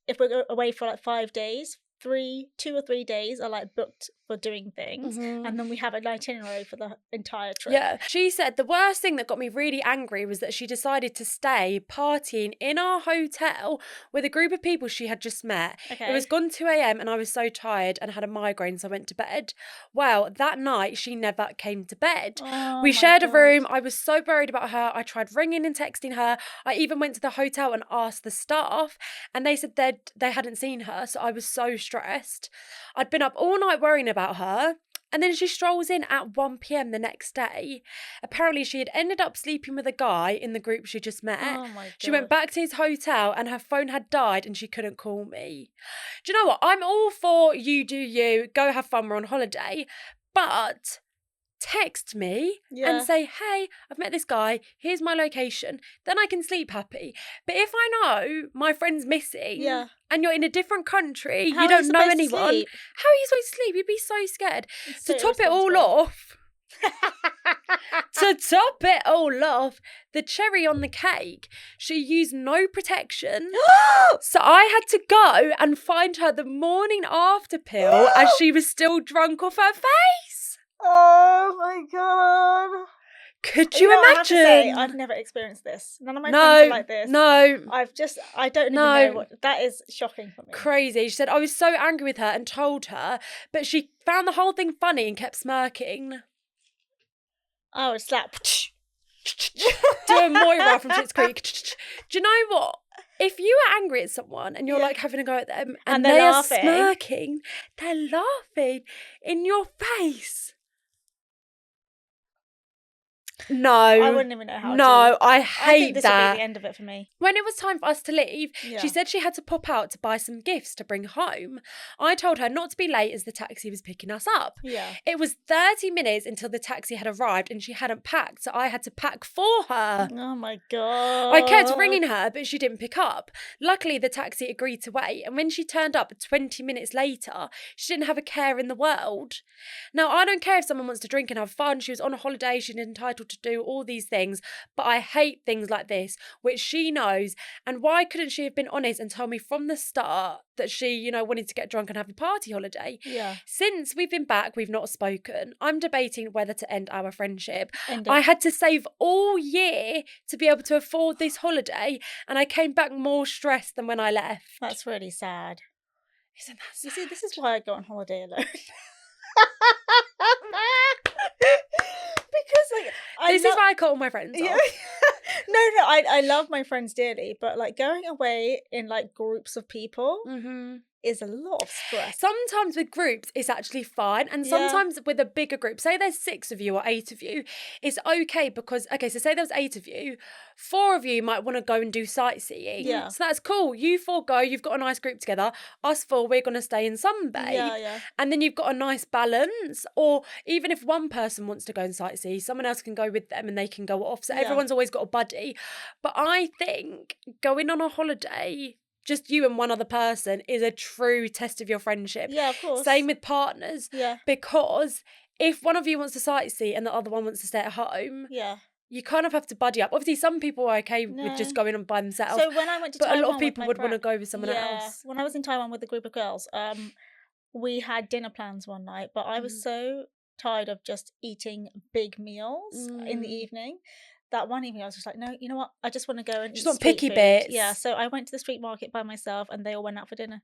if we're away for like 5 days, 2 or 3 days are like booked for doing things, and then we have an itinerary for the entire trip. Yeah, she said the worst thing that got me really angry was that she decided to stay partying in our hotel with a group of people she had just met. Okay. It was gone 2 a.m. and I was so tired and had a migraine, so I went to bed. Well, that night she never came to bed. We shared a room. I was so worried about her. I tried ringing and texting her. I even went to the hotel and asked the staff, and they said they hadn't seen her, so I was so stressed. I'd been up all night worrying about her, and then she strolls in at 1 p.m. the next day. Apparently she had ended up sleeping with a guy in the group she just met. Oh my God. She went back to his hotel and her phone had died and she couldn't call me. Do you know what? I'm all for you do you, go have fun, we're on holiday, but text me and say, hey, I've met this guy, here's my location, then I can sleep happy. But if I know my friend's missing and you're in a different country, you don't know anyone, how are you supposed to sleep? You'd be so scared. To top it all off, the cherry on the cake, she used no protection. So I had to go and find her the morning after pill as she was still drunk off her face. Oh my God. Could you imagine? I have to say, I've never experienced this. None of my friends are like this. No. I don't even know what, that is shocking for me. Crazy. She said, I was so angry with her and told her, but she found the whole thing funny and kept smirking. Oh, slap. Doing Moira from Schitt's Creek. Do you know what? If you are angry at someone and you're like having a go at them and they are smirking, they're laughing in your face. No. I wouldn't even know how to. No, I hate I think this that. would be the end of it for me. When it was time for us to leave, she said she had to pop out to buy some gifts to bring home. I told her not to be late as the taxi was picking us up. Yeah. It was 30 minutes until the taxi had arrived and she hadn't packed, so I had to pack for her. Oh my God. I kept ringing her, but she didn't pick up. Luckily, the taxi agreed to wait, and when she turned up 20 minutes later, she didn't have a care in the world. Now, I don't care if someone wants to drink and have fun. She was on a holiday. She's entitled to do all these things, but I hate things like this, which she knows. And why couldn't she have been honest and told me from the start that she, wanted to get drunk and have a party holiday? Yeah. Since we've been back, we've not spoken. I'm debating whether to end our friendship. End it. I had to save all year to be able to afford this holiday, and I came back more stressed than when I left. That's really sad. Isn't that sad? You see, this is why I go on holiday alone. Because this is why I cut all my friends off. No, I love my friends dearly, but like going away in like groups of people is a lot of stress. Sometimes with groups, it's actually fine. And sometimes with a bigger group, say there's 6 of you or 8 of you, it's okay because, okay, so say there was 8 of you, 4 of you might want to go and do sightseeing. Yeah. So that's cool. You 4 go, you've got a nice group together. Us 4, we're going to stay and sunbathe. Yeah. And then you've got a nice balance. Or even if one person wants to go and sightsee, someone else can go with them and they can go off. So everyone's always got a buddy. But I think going on a holiday, just you and one other person, is a true test of your friendship. Yeah, of course. Same with partners. Yeah. Because if one of you wants to sightsee and the other one wants to stay at home, you kind of have to buddy up. Obviously, some people are okay with just going on by themselves. So when I went to but Taiwan, a lot of people would want to go with someone else. When I was in Taiwan with a group of girls, we had dinner plans one night, but I was so tired of just eating big meals in the evening. That one evening I was just like, no, you know what? I just want to go and just eat want street picky food. bits. Yeah, so I went to the street market by myself and they all went out for dinner.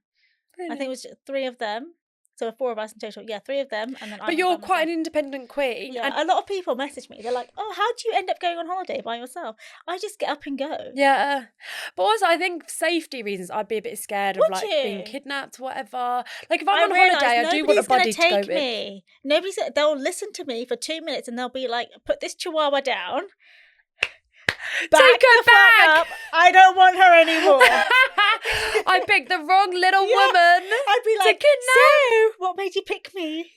Really? I think it was 3 of them. So 4 of us in total. Yeah, 3 of them. And then but you're quite an independent queen. Yeah, And a lot of people message me. They're like, oh, how do you end up going on holiday by yourself? I just get up and go. Yeah. But also, I think for safety reasons, I'd be a bit scared of Would being you? kidnapped, whatever. Like if I'm on holiday, I do want a buddy to go with. Me. They'll listen to me for 2 minutes and they'll be like, put this chihuahua down. Take her back. Up. I don't want her anymore. I picked the wrong little woman. I'd be like, so what made you pick me?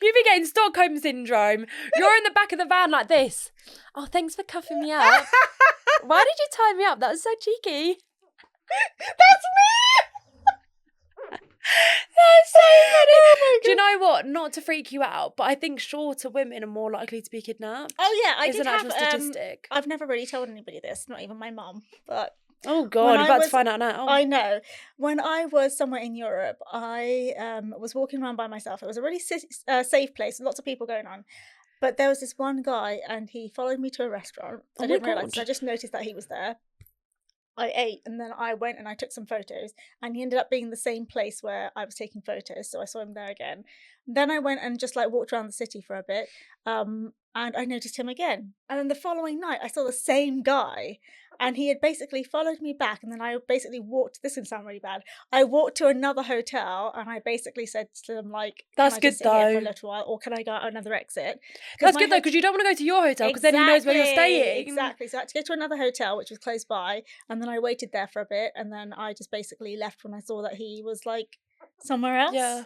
You'd be getting Stockholm syndrome. You're in the back of the van like this. Oh, thanks for cuffing me up. Why did you tie me up? That was so cheeky. That's me. That's so funny. Oh, do you know what? Not to freak you out, but I think shorter women are more likely to be kidnapped. Oh yeah, I It's did an actual have, statistic. I've never really told anybody this, not even my mum. But oh God, you're about to find out now. I know. When I was somewhere in Europe, I was walking around by myself. It was a really safe place, lots of people going on. But there was this one guy, and he followed me to a restaurant. I didn't realise. I just noticed that he was there. I ate and then I went and I took some photos, and he ended up being the same place where I was taking photos, so I saw him there again. Then I went and just like walked around the city for a bit, and I noticed him again. And then the following night I saw the same guy, and he had basically followed me back, and then I basically walked, this can sound really bad, I walked to another hotel and I basically said to them like, that's good though, for a little while, or can I go out another exit? That's good though, because you don't want to go to your hotel because then he knows where you're staying. Exactly. So I had to go to another hotel which was close by, and then I waited there for a bit, and then I just basically left when I saw that he was like somewhere else. Yeah.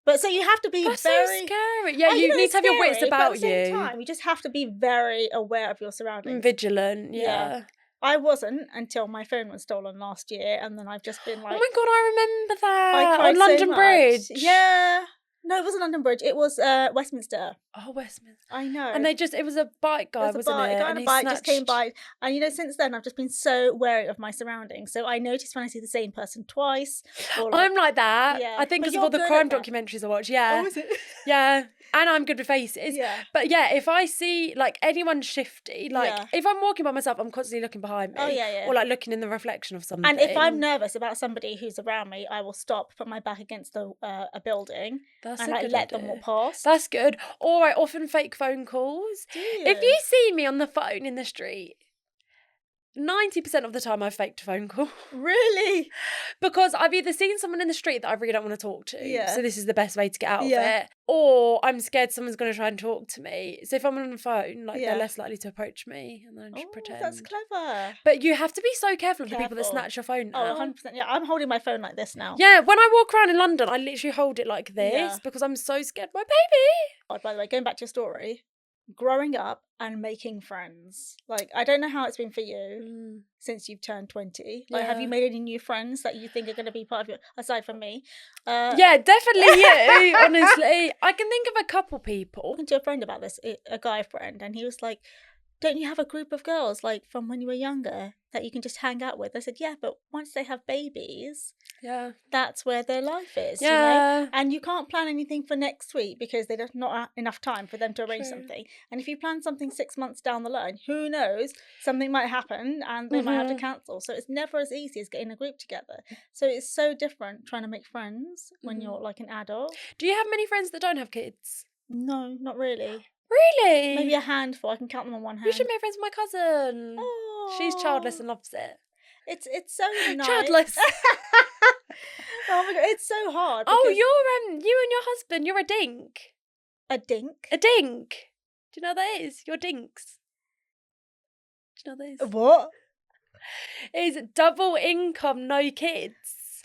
But so you have to be That's very so scary. Yeah, you need to have your wits about but at the same time, you just have to be very aware of your surroundings. And vigilant, yeah. I wasn't until my phone was stolen last year, and then I've just been like, oh my God, I remember that. I cried on London so Bridge. much. Yeah. No, it wasn't London Bridge. It was Westminster. Oh, Westminster. I know. And it was a bike guy, wasn't it? A guy on a bike just came by. And since then I've just been so wary of my surroundings. So I notice when I see the same person twice. Or I'm like that. Yeah. I think But because of all the you're crime good at that. documentaries I watch. Yeah. Oh, is it? Yeah. And I'm good with faces. Yeah. But yeah, if I see like anyone shifty, like if I'm walking by myself, I'm constantly looking behind me. Oh, yeah. Or like looking in the reflection of something. And if I'm nervous about somebody who's around me, I will stop, put my back against a building, That's and a I good let idea. them walk past. That's good. Or I often fake phone calls. Do you? If you see me on the phone in the street, 90% of the time I've faked a phone call. Really? Because I've either seen someone in the street that I really don't want to talk to. Yeah. So this is the best way to get out of it. Or I'm scared someone's going to try and talk to me. So if I'm on the phone, they're less likely to approach me, and then I just pretend. That's clever. But you have to be so careful of the people that snatch your phone now. Oh, 100%. Yeah, I'm holding my phone like this now. Yeah, when I walk around in London, I literally hold it like this because I'm so scared of my baby. Oh, by the way, going back to your story, growing up and making friends. Like, I don't know how it's been for you since you've turned 20. Like, have you made any new friends that you think are going to be part of your, aside from me? Yeah, definitely you, honestly. I can think of a couple people. Talking to a friend about this, a guy friend, and he was like, don't you have a group of girls, like, from when you were younger that you can just hang out with? I said, yeah, but once they have babies, that's where their life is, you know? And you can't plan anything for next week because there's not enough time for them to arrange something. And if you plan something 6 months down the line, who knows, something might happen and they might have to cancel. So it's never as easy as getting a group together. So it's so different trying to make friends when you're like an adult. Do you have many friends that don't have kids? No, not really. Really? Maybe a handful. I can count them on one hand. You should make friends with my cousin. Oh. She's childless and loves it. It's so nice. Childless. Oh my god, it's so hard. Oh, because- you and your husband, you're a dink. a dink. A dink. Do you know what that is? You're dinks. Do you know what that is? What? It's double income, no kids.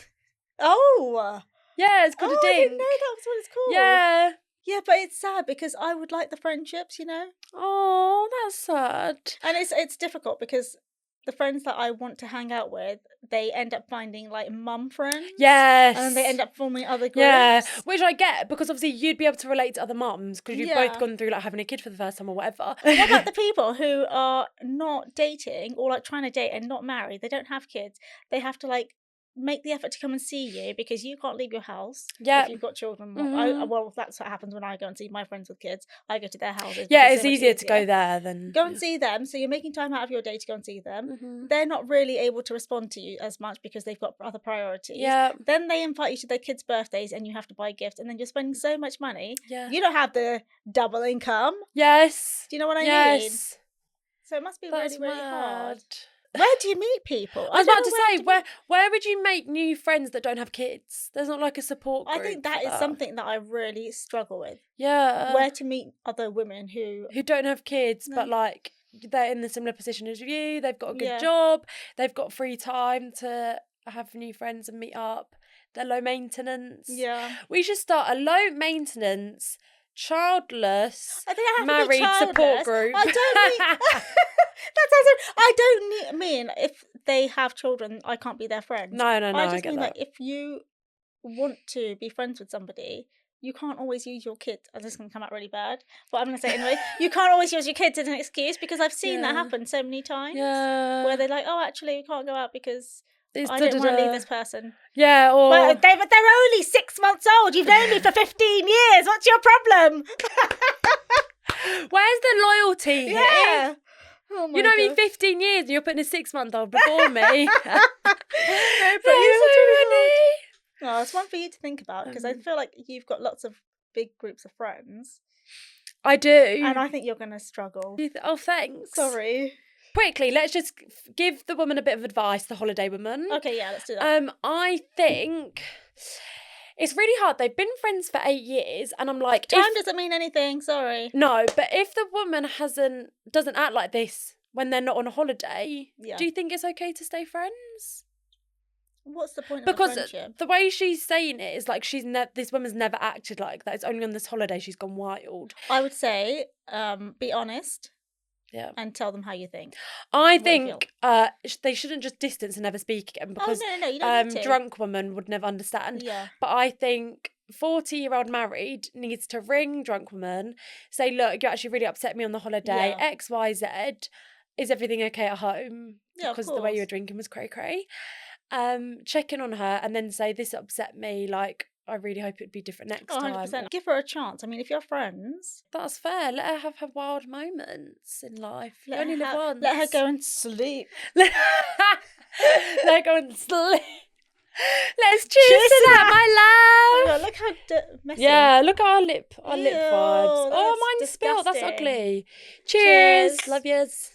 Oh. Yeah, it's called Oh, a I dink. didn't know that was what it's called. Yeah. Yeah, but it's sad because I would like the friendships, you know? Oh, that's sad. And it's difficult because the friends that I want to hang out with, they end up finding like mum friends. Yes. And then they end up forming other groups. Yeah, which I get because obviously you'd be able to relate to other mums because you've Yeah. both gone through like having a kid for the first time or whatever. What about the people who are not dating or like trying to date and not married? They don't have kids. They have to like make the effort to come and see you because you can't leave your house. Yeah. If you've got children. Mhm. Well, that's what happens when I go and see my friends with kids. I go to their houses. Yeah, because it's so much easier to go there than Go and see them. So you're making time out of your day to go and see them. Mhm. They're not really able to respond to you as much because they've got other priorities. Yeah. Then they invite you to their kids' birthdays and you have to buy gifts and then you're spending so much money. Yeah. You don't have the double income. Yes. Do you know what I mean? Yes. So it must be That's really, really hard. mad. Where do you meet people? I was don't about know to say, where would you make new friends that don't have kids? There's not like a support I group. think that for is something that I really struggle with. Yeah. Where to meet other women who don't have kids, No. but like they're in the similar position as you. They've got a good Yeah. job. They've got free time to have new friends and meet up. They're low maintenance. Yeah. We should start a low maintenance, childless, I think I have married to be support childless. group. I don't mean that sounds. I don't mean if they have children, I can't be their friend. No, I I just get mean that. like if you want to be friends with somebody, you can't always use your kids. This is going to come out really bad, but I'm going to say it anyway. You can't always use your kids as an excuse because I've seen that Yeah. happen so many times. Yeah. Where they're like, oh, actually, we can't go out because It's I didn't want to da-da-da. leave this person. Yeah, or But they're only 6 months old. You've known me for 15 years. What's your problem? where's the loyalty here? Yeah. Oh my You know me God. 15 years and you're putting a 6-month-old before me. No, but That's you so funny. Oh, it's one for you to think about because I feel like you've got lots of big groups of friends, I do. and I think you're going to struggle. Oh, thanks. Sorry. Quickly, let's just give the woman a bit of advice, the holiday woman. Okay, yeah, let's do that. I think it's really hard. They've been friends for 8 years, and I'm like, Time doesn't mean anything. Sorry. no, but if the woman doesn't act like this when they're not on a holiday, Yeah. do you think it's okay to stay friends? What's the point of Because a friendship? the way she's saying it is like this woman's never acted like that. It's only on this holiday she's gone wild. I would say, be honest Yeah. and tell them how you think. I you think they shouldn't just distance and never speak again because oh no, you don't need to. drunk woman would never understand. Yeah. But I think 40-year-old married needs to ring drunk woman, say, look, you actually really upset me on the holiday. Yeah. X, Y, Z. Is everything okay at home? Yeah, of Because the way you were course. drinking was cray-cray. Check in on her and then say, this upset me. Like, I really hope it'd be different next Oh, time. 100%. Give her a chance. I mean, if you're friends, That's fair. Let her have her wild moments in life. You let only live once. let her go and sleep. Let her go and sleep. Let's cheers to that, my Oh, love. God, look how messy. Yeah, look at our lip vibes. Ew, Oh, that's mine's spilled. That's disgusting. ugly. Cheers. Cheers. Love yous.